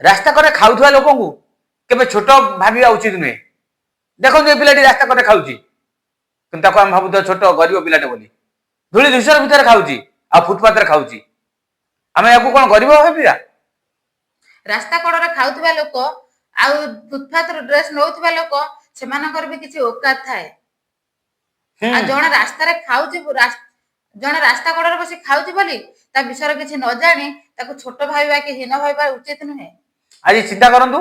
ରାସ୍ତା କରେ ଖାଉଥିବା ଲୋକଙ୍କୁ କେବେ ଛୋଟ ଭାବିବା ଉଚିତ ନୁହେଁ। ଦେଖନ୍ତୁ ଏ ପିଲାଟି ରାସ୍ତା କରେ ଖାଉଛି, କିନ୍ତୁ ତାକୁ ଆମେ ଭାବୁଥିବା ଛୋଟ ଗରିବ ପିଲାଟେ ବୋଲି। ଧୂଳି ଧୂସର ଭିତରେ ଖାଉଛି ଆଉ ଫୁଟପାଥରେ ଖାଉଛି, ଆମେ ୟାକୁ କଣ ଗରିବ ଭାବିବା? ରାସ୍ତା କଡ଼ରେ ଖାଉଥିବା ଲୋକ ଆଉ ଫୁଟପାଥରୁ ଡ୍ରେସ୍ ନେଉଥିବା ଲୋକ ସେମାନଙ୍କର ବି କିଛି ଓକାତ ଥାଏ। ଆଉ ଜଣେ ରାସ୍ତାରେ ଖାଉଛି, ଜଣେ ରାସ୍ତା କଡ଼ରେ ବସି ଖାଉଛି ବୋଲି ତା ବିଷୟରେ କିଛି ନ ଜାଣି ତାକୁ ଛୋଟ ଭାବିବା କି ହୀନ ଭାବିବା ଉଚିତ ନୁହେଁ। ଆଜି ଚିନ୍ତା କରନ୍ତୁ,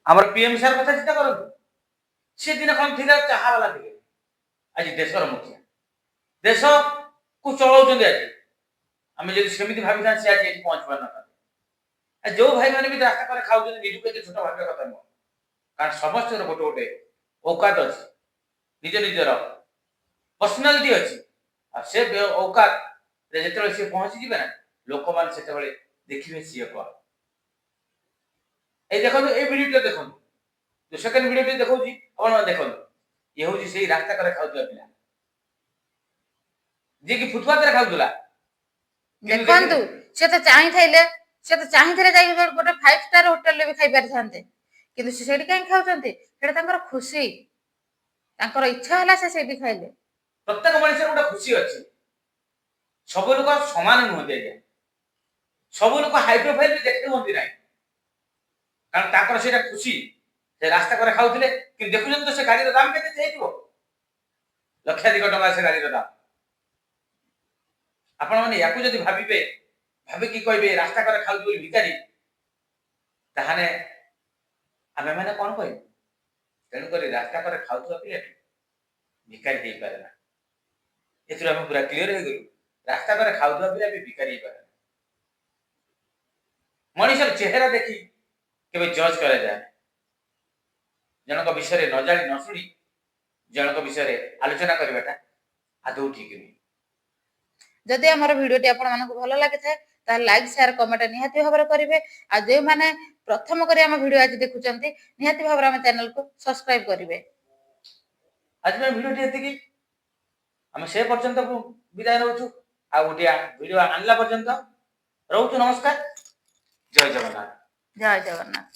ଆମର ପିଏମ୍ ସାର୍ କଥା ଚିନ୍ତା କରନ୍ତୁ। ସେ ଦିନ କଣ ଥିଲା? ଚାହା ବାଲା ଥିଲେ, ଆଜି ଦେଶର ମୁଖିଆ, ଦେଶକୁ ଚଳାଉଛନ୍ତି। ଆଜି ଆମେ ଯଦି ସେମିତି ଭାବିଥାନ୍ତି ସେ ଆଜି ଏଠି ପହଞ୍ଚି ପାରିନଥାନ୍ତେ। ଯୋଉ ଭାଇମାନେ ବି ରାସ୍ତା କରେ ଖାଉଛନ୍ତି ନିଜକୁ ଏତେ ଛୋଟ ଭାବିବା କଥା ନୁହଁ, କାରଣ ସମସ୍ତଙ୍କର ଗୋଟେ ଗୋଟେ ଔକାତ ଅଛି, ନିଜ ନିଜର ପର୍ସନାଲିଟି ଅଛି। ଆଉ ସେ ଔକାତରେ ଯେତେବେଳେ ସିଏ ପହଞ୍ଚିଯିବେ ନା, ଲୋକମାନେ ସେତେବେଳେ ଦେଖିବେ ସିଏ କଣ। এই দেখନ୍ତୁ এই ভিডিওটা ଦେଖନ୍ତୁ, ଯୋଉ ସେକେଣ୍ଡ ଭିଡିଓଟି ଦେଖଉଛି ଆପଣ ଦେଖନ୍ତୁ। ଇଏ ହଉଛି ସେଇ ରାସ୍ତା କରେ ଖାଉଥିବା ପିଲା ଯିଏକି ଫୁଟପାଥରେ ଖାଉଥିଲା। ଦେଖନ୍ତୁ ସେ ତ ଚାହିଁଥିଲେ ଯାଇକି ଗୋଟେ 5 ଷ୍ଟାର ହୋଟେଲରେ ବି ଖାଇ ପାରିଥାନ୍ତେ, କିନ୍ତୁ ସେ ସେଇଠି କାହିଁକି ଖାଉଛନ୍ତି? ସେଇଟା ତାଙ୍କର ଖୁସି, ତାଙ୍କର ଇଚ୍ଛା ହେଲା ସେ ସେଇଠି ଖାଇଲେ। ପ୍ରତ୍ୟେକ ମଣିଷର ଗୋଟେ ଖୁସି ଅଛି। ସବୁ ଲୋକ ସମାନ ନୁହନ୍ତି ଆଜ୍ଞା, ସବୁ ଲୋକ ହାଇ ପ୍ରୋଫାଇଲ ବି ଦେଖି ହୁଅନ୍ତି ନାହିଁ, କାରଣ ତାଙ୍କର ସେଇଟା ଖୁସି। ସେ ରାସ୍ତା କରେ ଖାଉଥିଲେ, କିନ୍ତୁ ଦେଖୁଛନ୍ତି ତ ସେ ଗାଡିର ଦାମ କେତେ ହେଇଥିବ, ଲକ୍ଷାଧିକ ଟଙ୍କା ସେ ଗାଡିର ଦାମ। ଆପଣମାନେ ୟାକୁ ଯଦି ଭାବିକି କହିବେ ରାସ୍ତା କରେ ଖାଉଛି ବୋଲି ଭିକାରୀ, ତାହେଲେ ଆମେମାନେ କଣ କହିବୁ? ତେଣୁକରି ରାସ୍ତା କରେ ଖାଉଥିବା ପିଲାଟି ଭିକାରୀ ହେଇପାରେ ନା। ଏଥିରୁ ଆମେ ପୁରା କ୍ଲିୟର ହେଇଗଲୁ, ରାସ୍ତା କରେ ଖାଉଥିବା ପିଲା ବି ଭିକାରୀ ହେଇପାରେ ନା। ମଣିଷର ଚେହେରା ଦେଖି କେବେ ଜଜ୍ କରାଯାଏ। ଜଣଙ୍କ ବିଷୟରେ ନ ଜାଣି ନ ଶୁଣି ଜଣଙ୍କ ବିଷୟରେ ଆଲୋଚନା କରିବାଟା ଆଦୌ ଠିକ ନୁହେଁ। ଯଦି ଆମର ଭିଡ଼ିଓଟି ଆପଣମାନଙ୍କୁ ଭଲ ଲାଗିଥାଏ ତାହେଲେ ଲାଇକ୍, ସେୟାର, କମେଣ୍ଟ ନିହାତି ଭାବରେ କରିବେ। ଆଉ ଯେଉଁମାନେ ପ୍ରଥମ କରି ଆମ ଭିଡ଼ିଓ ଆଜି ଦେଖୁଛନ୍ତି ନିହାତି ଭାବରେ ଆମ ଚ୍ୟାନେଲକୁ ସବସ୍କ୍ରାଇବ କରିବେ। ଆଜି ପାଇଁ ଭିଡ଼ିଓଟି ଏତିକି, ଆମେ ସେ ପର୍ଯ୍ୟନ୍ତ ବିଦାୟ ନେଉଛୁ। ଆଉ ଗୋଟିଏ ଭିଡ଼ିଓ ଆଣିଲା ପର୍ଯ୍ୟନ୍ତ ରହୁଛୁ। ନମସ୍କାର, ଜୟ ଜଗନ୍ନାଥ। ଜୟ ଜଗନ୍ନାଥ।